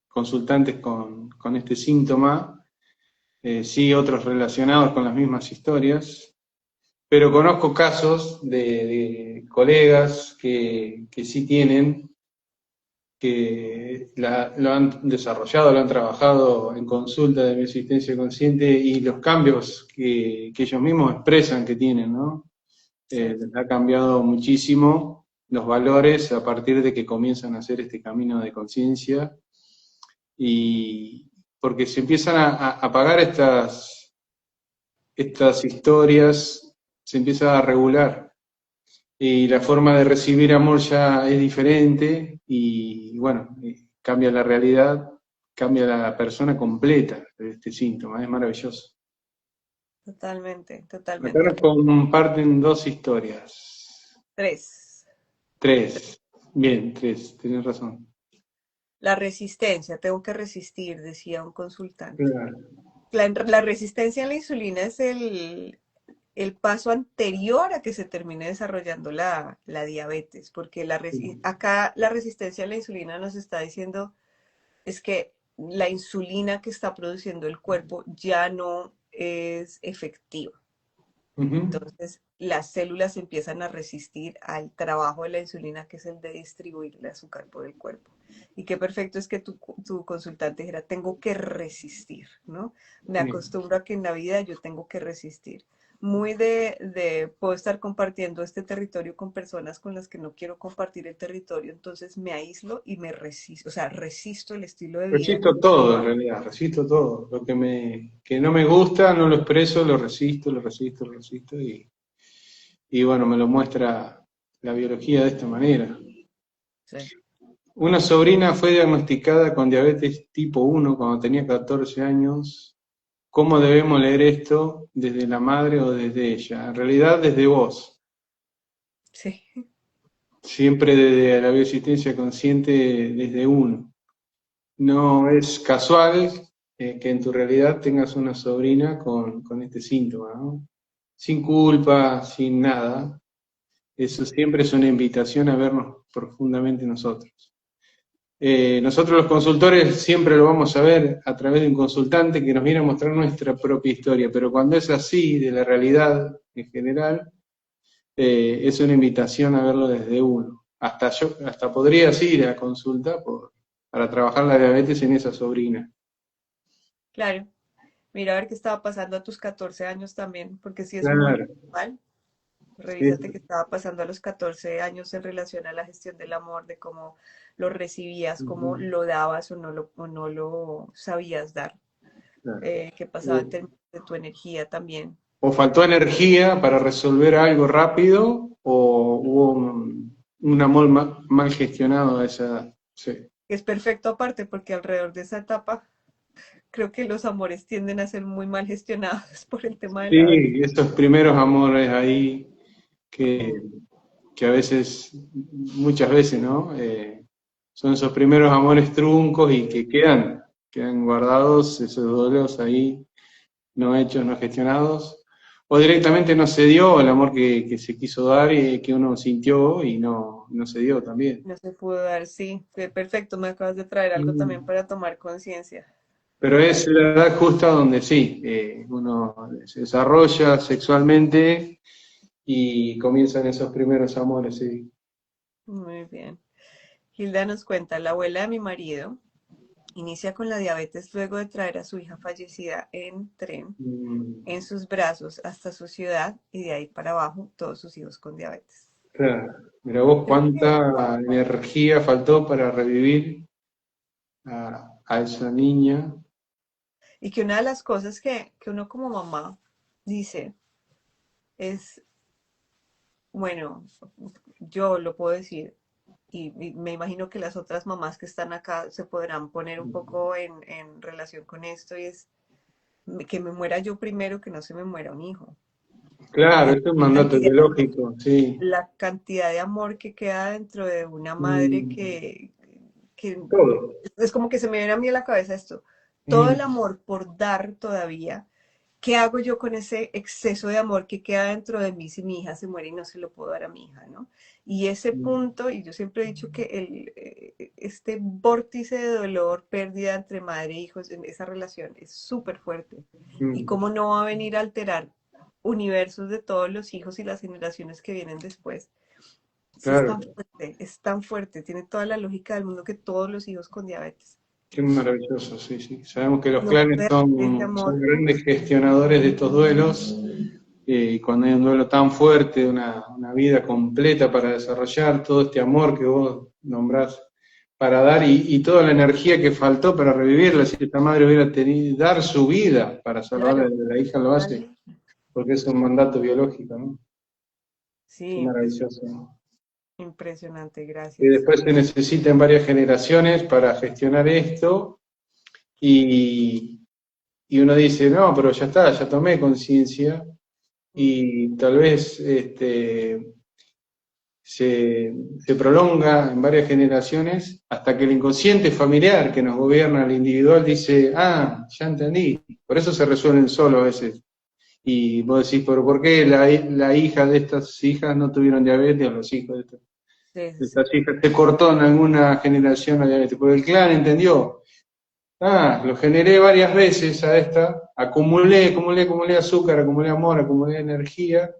A: consultantes con este síntoma, sí otros relacionados con las mismas historias, pero conozco casos de colegas que sí tienen, que lo han desarrollado, lo han trabajado en consulta de bioasistencia consciente y los cambios que ellos mismos expresan que tienen, ¿no?
B: Sí.
A: Les ha cambiado muchísimo los valores a partir de que comienzan a hacer este camino de conciencia y porque se empiezan a pagar estas historias, se empieza a regular y la forma de recibir amor ya es diferente y bueno, cambia la realidad, cambia la persona completa de este síntoma, es maravilloso.
B: Totalmente,
A: Acá
B: totalmente.
A: nos comparten dos historias,
B: Tres.
A: tres, bien, tres, tienes razón.
B: La resistencia, tengo que resistir, decía un consultante.
A: Claro.
B: La resistencia a la insulina es el paso anterior a que se termine desarrollando la diabetes, porque acá la resistencia a la insulina nos está diciendo es que la insulina que está produciendo el cuerpo ya no es efectiva.
A: Ujú.
B: Entonces, las células empiezan a resistir al trabajo de la insulina, que es el de distribuir el azúcar por el cuerpo. Y qué perfecto es que tu consultante dijera, tengo que resistir, ¿no? Me
A: Sí.
B: acostumbro a que en la vida yo tengo que resistir. Muy puedo estar compartiendo este territorio con personas con las que no quiero compartir el territorio, entonces me aíslo y me resisto, o sea, resisto el estilo de vida que
A: Resisto todo, en realidad, resisto todo. Lo que no me gusta, no lo expreso, lo resisto, lo resisto, lo resisto, y bueno, me lo muestra la biología de esta manera.
B: sí.
A: Una sobrina fue diagnosticada con diabetes tipo 1 cuando tenía 14 años. ¿Cómo debemos leer esto? ¿Desde la madre o desde ella? En realidad, desde vos.
B: Sí,
A: Siempre desde la bioasistencia consciente, desde uno. No es casual que en tu realidad tengas una sobrina con este síntoma, ¿no? Sin culpa, sin nada. Eso siempre es una invitación a vernos profundamente nosotros. Nosotros los consultores siempre lo vamos a ver a través de un consultante que nos viene a mostrar nuestra propia historia, pero cuando es así, de la realidad en general, es una invitación a verlo desde uno. Hasta podrías ir a consulta para trabajar la diabetes en esa sobrina.
B: claro. Mira a ver qué estaba pasando a tus 14 años también, porque sí es muy
A: Claro,
B: normal.
A: sí.
B: Revísate qué estaba pasando a los 14 años en relación a la gestión del amor, de cómo lo recibías, cómo
A: Ujú,
B: lo dabas o no lo sabías dar.
A: claro.
B: Qué pasaba en términos de tu energía también.
A: O faltó energía para resolver algo rápido, o hubo un amor mal gestionado a esa edad. Sí.
B: Es perfecto aparte porque alrededor de esa etapa creo que los amores tienden a ser muy mal gestionados por el tema de la edad.
A: Sí, esos primeros amores ahí que, que a veces, muchas veces, ¿no? Son esos primeros amores truncos y que quedan guardados, esos duelos ahí, no hechos, no gestionados. o directamente no se dio el amor que se quiso dar y que uno sintió y no se dio también.
B: No se pudo dar, sí. Perfecto, me acabas de traer algo también
A: Mm.
B: para tomar conciencia.
A: Pero es la edad justa donde sí, uno se desarrolla sexualmente y comienzan esos primeros amores, sí.
B: Muy bien. Hilda nos cuenta, la abuela de mi marido inicia con la diabetes luego de traer a su hija fallecida en tren
A: Mm,
B: en sus brazos hasta su ciudad y de ahí para abajo todos sus hijos con diabetes.
A: claro. Mira vos
B: Creo que,
A: cuánta energía faltó para revivir a esa niña.
B: y que una de las cosas que uno como mamá dice es, bueno, yo lo puedo decir, y me imagino que las otras mamás que están acá se podrán poner un poco en relación con esto, y es que me muera yo primero, que no se me muera un hijo.
A: Claro,
B: Y
A: esto es un mandato biológico, sí.
B: la cantidad de amor que queda dentro de una madre
A: Mm,
B: que
A: todo.
B: es como que se me viene a mí a la cabeza esto. Todo el
A: Mm,
B: amor por dar todavía. ¿Qué hago yo con ese exceso de amor que queda dentro de mí si mi hija se muere y no se lo puedo dar a mi hija, ¿no? Y ese
A: mm,
B: punto, y yo siempre he dicho que este vórtice de dolor, pérdida entre madre e hijos en esa relación es súper fuerte. Y
A: mm,
B: cómo no va a venir a alterar universos de todos los hijos y las generaciones que vienen después. Sí,
A: claro.
B: es tan fuerte, tiene toda la lógica del mundo que todos los hijos con diabetes.
A: Qué maravilloso, sí, sí. Sabemos que los
B: No
A: clanes
B: poder ese
A: son
B: amor,
A: grandes gestionadores de estos duelos, y cuando hay un duelo tan fuerte, una vida completa para desarrollar todo este amor que vos nombrás para dar y toda la energía que faltó para revivirla, si esta madre hubiera tenido dar su vida para salvarla
B: claro,
A: de la hija, lo hace,
B: totalmente.
A: porque es un mandato biológico, ¿no?
B: Sí,
A: Qué maravilloso, ¿no?
B: impresionante,
A: Y
B: gracias.
A: después se necesitan varias generaciones para gestionar esto y, y uno dice, no, pero ya está, ya tomé conciencia
B: Mm.
A: y tal vez se prolonga en varias generaciones hasta que el inconsciente familiar que nos gobierna al individual dice, ah, ya entendí. Por eso se resuelven solo a veces. Y vos decís, pero ¿por qué la hija de estas hijas no tuvieron diabetes o los hijos
B: Sí,
A: de
B: sí, sí.
A: estas hijas? Se cortó en alguna generación la diabetes, porque el clan entendió. Ah, lo generé varias veces a esta, acumulé azúcar, acumulé amor, acumulé energía,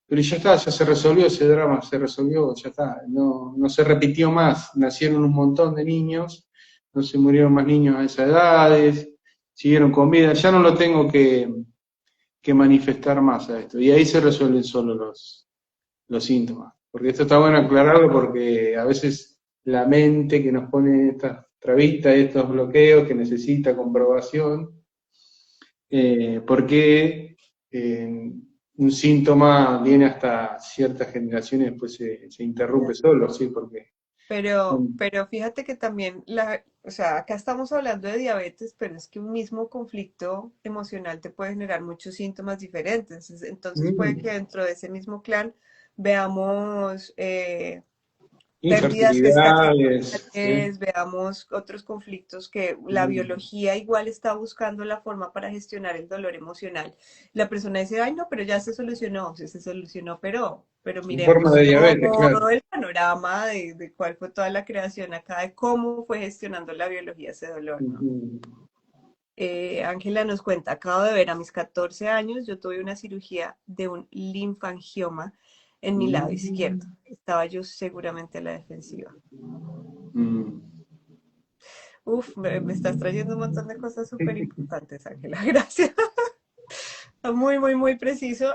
A: pero ya está, ya se resolvió ese drama, se resolvió, ya está, no se repitió más, nacieron un montón de niños, no se murieron más niños a esas edades, siguieron con vida, ya no lo tengo que manifestar más a esto, y ahí se resuelven solo los síntomas, porque esto está bueno aclararlo porque a veces la mente que nos pone estas trabitas, estos bloqueos que necesita comprobación, porque un síntoma viene hasta ciertas generaciones y después se interrumpe solo, ¿sí? Porque,
B: Pero fíjate que también o sea, acá estamos hablando de diabetes, pero es que un mismo conflicto emocional te puede generar muchos síntomas diferentes. Entonces puede que
A: mm,
B: dentro de ese mismo clan veamos pérdidas
A: infertilidades, ¿sí?
B: gestacionales, veamos otros conflictos que la
A: Mm,
B: biología igual está buscando la forma para gestionar el dolor emocional. La persona dice, ay, no, pero ya se solucionó, sí se solucionó, pero
A: en forma
B: miremos
A: de diabetes, claro.
B: todo el panorama de cuál fue toda la creación acá, de cómo fue gestionando la biología ese dolor, ¿no?
A: Ujú.
B: Ángela nos cuenta, acabo de ver a mis 14 años, yo tuve una cirugía de un linfangioma en mi lado izquierdo.
A: Mm,
B: Estaba yo seguramente a la defensiva.
A: mm.
B: Uf, me estás trayendo un montón de cosas súper importantes, Ángela. Gracias. Muy, muy, muy preciso.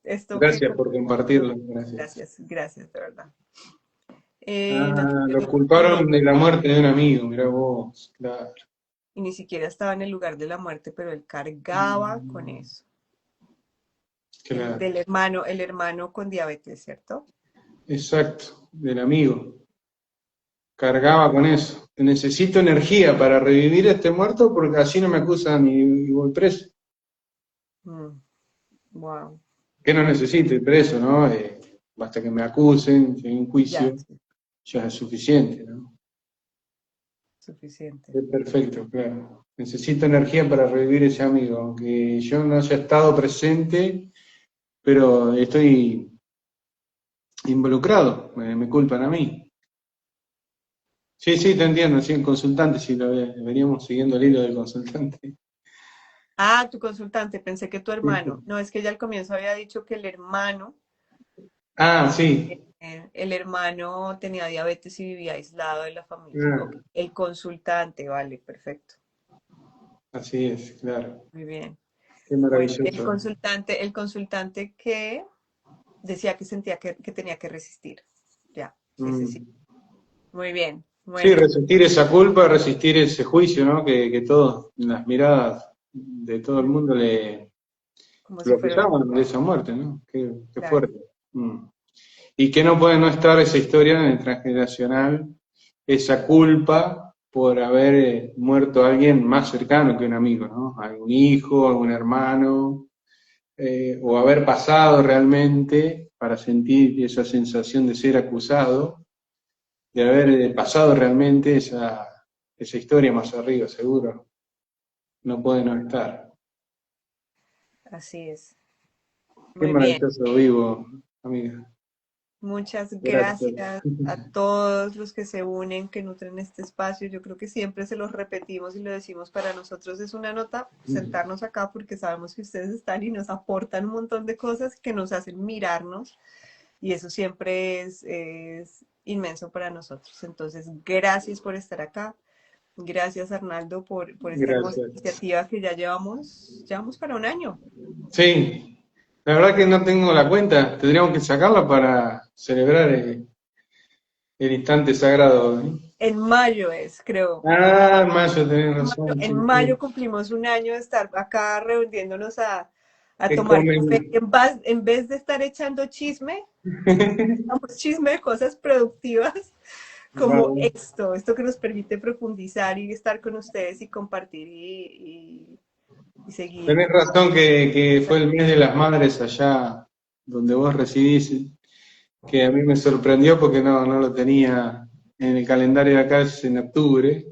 B: Esto que
A: Gracias por compartirlo, gracias.
B: gracias, gracias, de verdad.
A: Ah,
B: Nació
A: lo
B: en
A: culparon de la muerte de un amigo, mirá vos, claro.
B: y ni siquiera estaba en el lugar de la muerte, pero él cargaba con
A: Mm,
B: eso.
A: claro,
B: El hermano con diabetes, ¿cierto?
A: exacto, del amigo. Cargaba con eso. Necesito energía para revivir a este muerto porque así no me acusan y voy preso.
B: Wow.
A: Que no necesito ir preso, ¿no? Basta que me acusen, si hay un
B: Ya,
A: juicio,
B: sí.
A: ya es suficiente, ¿no?
B: suficiente.
A: Es perfecto, claro. Necesito energía para revivir ese amigo, aunque yo no haya estado presente, pero estoy involucrado, me culpan a mí. Sí, sí, te entiendo, sí, el consultante, sí, veníamos siguiendo el hilo del consultante.
B: Ah, tu consultante, pensé que tu
A: Sí,
B: hermano.
A: sí.
B: No, es que ella al comienzo había dicho que
A: Ah, sí.
B: el hermano tenía diabetes y vivía aislado de la familia. Ok,
A: Ah,
B: el consultante, vale, perfecto.
A: así es, claro.
B: Muy bien.
A: Qué
B: Bueno,
A: maravilloso.
B: el consultante que decía que sentía que tenía que resistir. Ya, ese sí.
A: Mm.
B: Muy bien.
A: Sí,
B: Bueno,
A: resistir esa culpa, resistir ese juicio, ¿no? Que todos, las miradas de todo el mundo
B: como si
A: lo
B: fuera una...
A: acusaban de esa muerte, ¿no? Qué
B: Claro,
A: fuerte. Mm. Y que no puede no estar esa historia en el transgeneracional, esa culpa por haber muerto a alguien más cercano que un amigo, ¿no? Algún hijo, algún hermano, o haber pasado realmente para sentir esa sensación de ser acusado, de haber pasado realmente esa historia más arriba, seguro. No puede no estar.
B: así es.
A: Qué
B: Muy bien.
A: maravilloso vivo, amiga.
B: Muchas
A: Gracias.
B: gracias a todos los que se unen, que nutren este espacio. Yo creo que siempre se los repetimos y lo decimos, para nosotros es una nota sentarnos acá porque sabemos que ustedes están y nos aportan un montón de cosas que nos hacen mirarnos y eso siempre es inmenso para nosotros. Entonces, gracias por estar acá. Gracias, Arnaldo, por esta hermosa
A: Gracias.
B: iniciativa que ya llevamos para un año.
A: Sí, la verdad que no tengo la cuenta. Tendríamos que sacarla para celebrar el instante sagrado, ¿eh?
B: En mayo es, creo.
A: Ah, en mayo tenés razón,
B: En
A: sí,
B: mayo
A: sí.
B: cumplimos un año de estar acá reuniéndonos a
A: Que
B: tomar
A: comen.
B: café. En vez de estar echando chisme, echamos chisme de cosas productivas como
A: Vamos.
B: esto que nos permite profundizar y estar con ustedes y compartir y seguir.
A: Tenés razón que fue el mes de las madres allá donde vos residís, que a mí me sorprendió porque no lo tenía en el calendario de acá, es en octubre,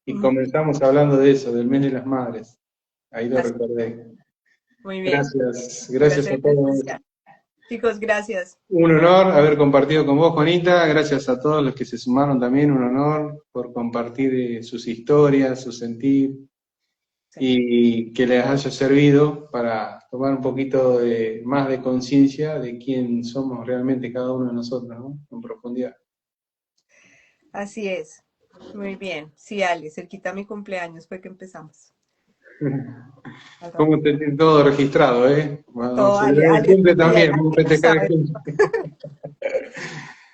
A: y
B: Ujú.
A: comenzamos hablando de eso, del mes de las madres. Ahí lo
B: Así,
A: recordé.
B: muy bien.
A: Gracias,
B: Iba a
A: gracias a
B: ser
A: todos.
B: especial. Chicos, gracias.
A: Un honor haber compartido con vos, Juanita. Gracias a todos los que se sumaron también. Un honor por compartir sus historias, su sentir
B: Sí.
A: y que les haya servido para tomar un poquito más de conciencia de quién somos realmente cada uno de nosotros, ¿no? En profundidad.
B: Así es. Muy bien. Sí, Ale, cerquita a mi cumpleaños fue que empezamos. Al
A: Como
B: ratito.
A: todo registrado, ¿eh? Vamos
B: Todo,
A: a celebrar el cumple también, vamos a
B: Ale lo
A: festejar el
B: sabe.
A: cumple.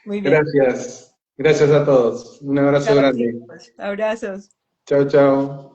B: Muy bien.
A: Gracias, gracias a todos. Un abrazo
B: Chao,
A: grande.
B: chicos. Abrazos.
A: Chao, chao.